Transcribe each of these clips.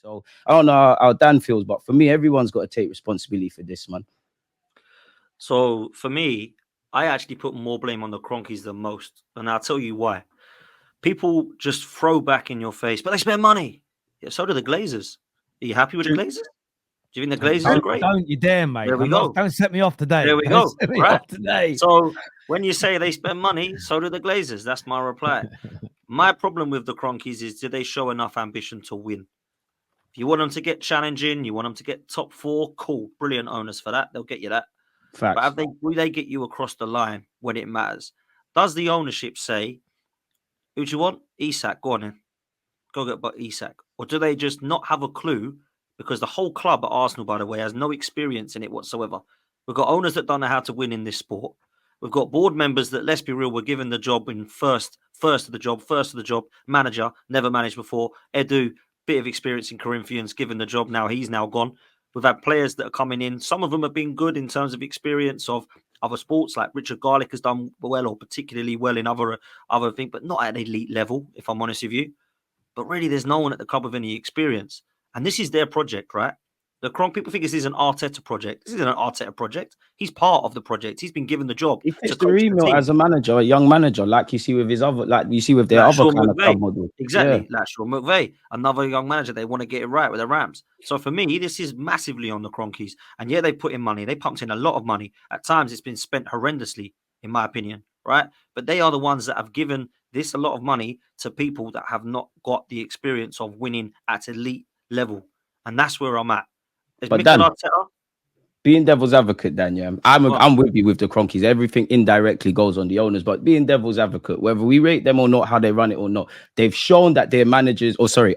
So I don't know how Dan feels, but for me, everyone's got to take responsibility for this, man. So for me, I actually put more blame on the Kroenkes than most, and I'll tell you why. People just throw back in your face, but they spend money. Yeah, so do the Glazers. Are you happy with the Glazers? Do you think the Glazers are great? Don't you dare, mate. There we go. Don't set me off today. There we Don't go. set me Right. off today. So when you say they spend money, so do the Glazers. That's my reply. My problem with the Kroenkes is, do they show enough ambition to win? If you want them to get challenging, you want them to get top 4, cool, brilliant owners for that. They'll get you that. Facts. But will they get you across the line when it matters? Does the ownership say, who do you want? Isak, go on in. Go get Isak. Or do they just not have a clue? Because the whole club at Arsenal, by the way, has no experience in it whatsoever. We've got owners that don't know how to win in this sport. We've got board members that, let's be real, were given the job in first of the job. Manager, never managed before. Edu, bit of experience in Corinthians, given the job. Now he's now gone. We've had players that are coming in. Some of them have been good in terms of experience of other sports, like Richard Garlick has done well, or particularly well in other things, but not at an elite level, if I'm honest with you. But really, there's no one at the club with any experience. And this is their project, right? The Kroenke people think this is an Arteta project. This isn't an Arteta project. He's part of the project. He's been given the job. He fits the remit as a manager, a young manager, like you see with his other, like you see with their other kind of club model. Exactly, like Sean McVay, another young manager. They want to get it right with the Rams. So for me, this is massively on the Kroenkes. And yeah, they put in money. They pumped in a lot of money. At times, it's been spent horrendously, in my opinion, right? But they are the ones that have given this a lot of money to people that have not got the experience of winning at elite level. And that's where I'm at. But Dan, being devil's advocate, Dan, yeah, I'm with you with the Kroenkes. Everything indirectly goes on the owners, but being devil's advocate, whether we rate them or not, how they run it or not, they've shown that they're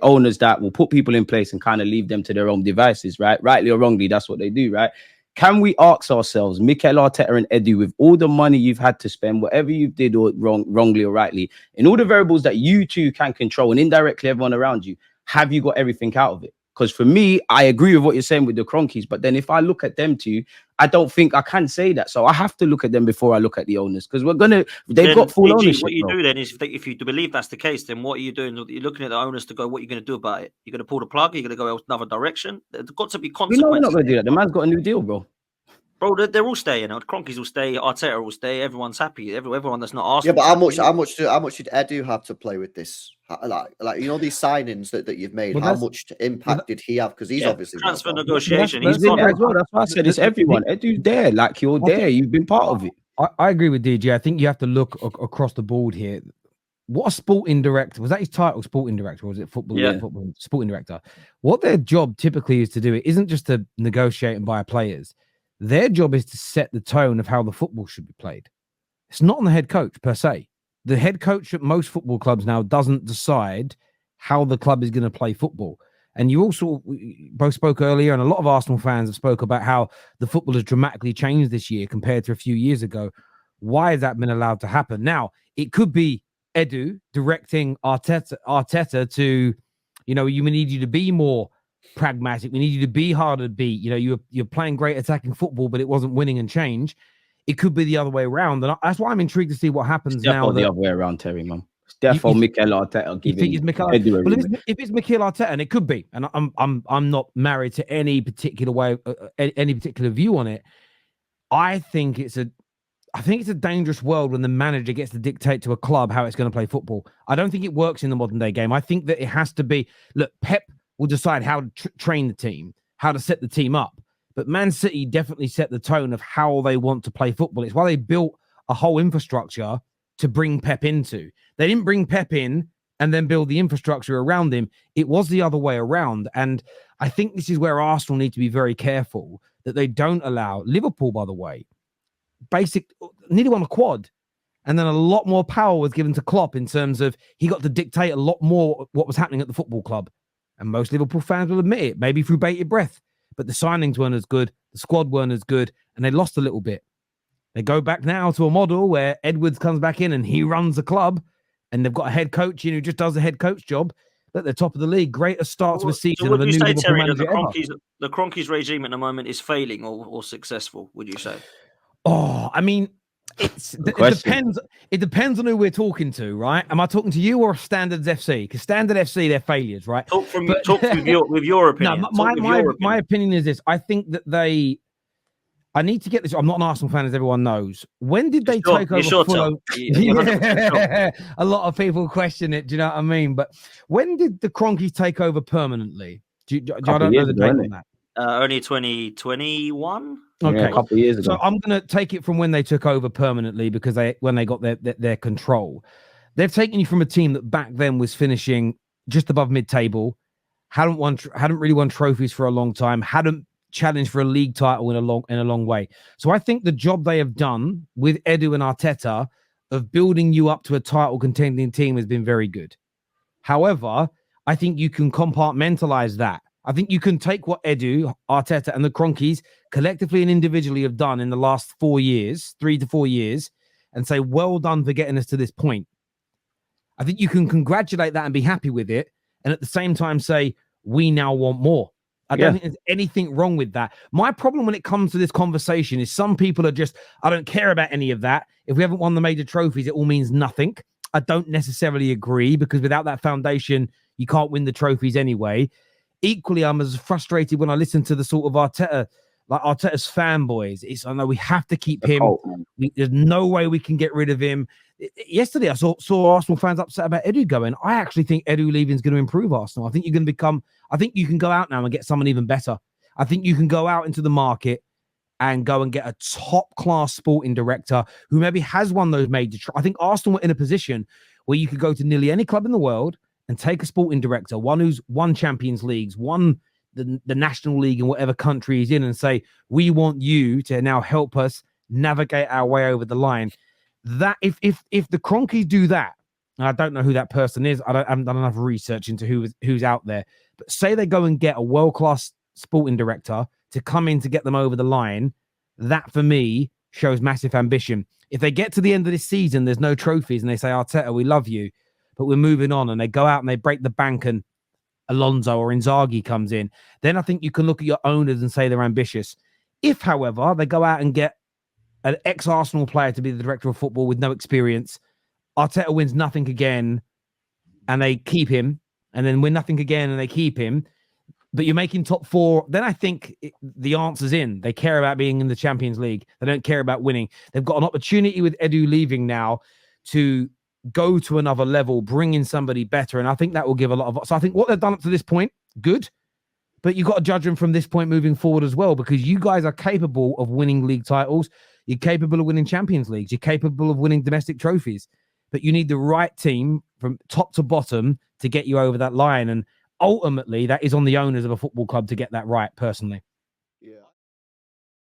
owners that will put people in place and kind of leave them to their own devices, right? Rightly or wrongly, that's what they do, right? Can we ask ourselves, Mikel Arteta and Edu, with all the money you've had to spend, whatever you did or wrongly or rightly, in all the variables that you two can control and indirectly everyone around you, have you got everything out of it? Because for me, I agree with what you're saying with the Kroenkes, but then if I look at them too, I don't think I can say that. So I have to look at them before I look at the owners, because they've got full ownership. What you do then is, if you believe that's the case, then what are you doing? You're looking at the owners to go, what are you going to do about it? You're going to pull the plug? You're going to go another direction? There's got to be consequences. We're not going to do that. The man's got a new deal, bro. Bro, they're all staying. The Kroenkes will stay. Arteta will stay. Everyone's happy. Everyone that's not Arsenal. Yeah, but how much did Edu have to play with this? Like these signings that you've made. How much impact did he have? Because he's obviously transfer negotiation. He's in there as well. That's why I said it's everyone. Edu's there. Like you're there. You've been part of it. I agree with DJ. I think you have to look across the board here. What a sporting director, was that his title, sporting director, or was it football? Yeah. Football sporting director. What their job typically is to do, it isn't just to negotiate and buy players. Their job is to set the tone of how the football should be played. It's not on the head coach per se. The head coach at most football clubs now doesn't decide how the club is going to play football. And you also both spoke earlier, and a lot of Arsenal fans have spoke about how the football has dramatically changed this year compared to a few years ago. Why has that been allowed to happen? Now, it could be Edu directing Arteta to, we need you to be more pragmatic. We need you to be harder to beat. You're playing great attacking football, but it wasn't winning and change. It could be the other way around, and that's why I'm intrigued to see what happens now. The other way around, Terry, man. It's therefore Mikel Arteta giving. If it's Mikel Arteta, and it could be, and I'm not married to any particular way, any particular view on it. I think it's a dangerous world when the manager gets to dictate to a club how it's going to play football. I don't think it works in the modern day game. I think that it has to be, look, Pep will decide how to train the team, how to set the team up. But Man City definitely set the tone of how they want to play football. It's why they built a whole infrastructure to bring Pep into. They didn't bring Pep in and then build the infrastructure around him. It was the other way around. And I think this is where Arsenal need to be very careful that they don't allow Liverpool, by the way, nearly won a quad. And then a lot more power was given to Klopp in terms of he got to dictate a lot more what was happening at the football club. And most Liverpool fans will admit it, maybe through bated breath. But the signings weren't as good, the squad weren't as good, and they lost a little bit. They go back now to a model where Edwards comes back in and he runs the club, and they've got a head coach who just does the head coach job at the top of the league. Greatest start to a season of a new Liverpool manager ever. The Kroenkes regime at the moment is failing or successful, would you say? Oh, I mean, It depends. It depends on who we're talking to, right? Am I talking to you or Standards FC? Because Standard FC, they're failures, right? Talk with your opinion. No, my opinion is this. I think that I need to get this. I'm not an Arsenal fan, as everyone knows. When did they take over Fulham? Yeah, a lot of people question it. Do you know what I mean? But when did the Kroenkes take over permanently? I don't know the date on that. Only 2021. Okay, yeah, a couple of years ago. So I'm going to take it from when they took over permanently, because when they got their control. They've taken you from a team that back then was finishing just above mid-table, hadn't really won trophies for a long time, hadn't challenged for a league title in a long way. So I think the job they have done with Edu and Arteta of building you up to a title contending team has been very good. However, I think you can compartmentalize that. I think you can take what Edu, Arteta, and the Kroenkes collectively and individually have done in the last 3 to 4 years, and say, well done for getting us to this point. I think you can congratulate that and be happy with it, and at the same time say, we now want more. I don't think there's anything wrong with that. My problem when it comes to this conversation is some people are just, I don't care about any of that. If we haven't won the major trophies, it all means nothing. I don't necessarily agree, because without that foundation, you can't win the trophies anyway. Equally, I'm as frustrated when I listen to the sort of Arteta, like Arteta's fanboys. I know we have to keep him. There's no way we can get rid of him. Yesterday, I saw Arsenal fans upset about Edu going. I actually think Edu leaving is going to improve Arsenal. I think you're going to become. I think you can go out now and get someone even better. I think you can go out into the market and go and get a top-class sporting director who maybe has won those major. I think Arsenal were in a position where you could go to nearly any club in the world and take a sporting director, one who's won Champions Leagues, won the National League in whatever country he's in, and say, we want you to now help us navigate our way over the line. That if the Kroenkes do that, and I don't know who that person is, I haven't done enough research into who's out there, but say they go and get a world-class sporting director to come in to get them over the line, that for me shows massive ambition. If they get to the end of this season, there's no trophies, and they say, Arteta, we love you, but we're moving on, and they go out and they break the bank and Alonso or Inzaghi comes in, then I think you can look at your owners and say they're ambitious. If, however, they go out and get an ex-Arsenal player to be the director of football with no experience, Arteta wins nothing again, and they keep him, and then win nothing again, and they keep him, but you're making top 4, then I think the answer's in. They care about being in the Champions League. They don't care about winning. They've got an opportunity with Edu leaving now to go to another level, bring in somebody better, and I think that will give a lot of. So I think what they've done up to this point, good, but you've got to judge them from this point moving forward as well, because you guys are capable of winning league titles. You're capable of winning Champions Leagues. You're capable of winning domestic trophies, but you need the right team from top to bottom to get you over that line. And ultimately, that is on the owners of a football club to get that right, personally. Yeah.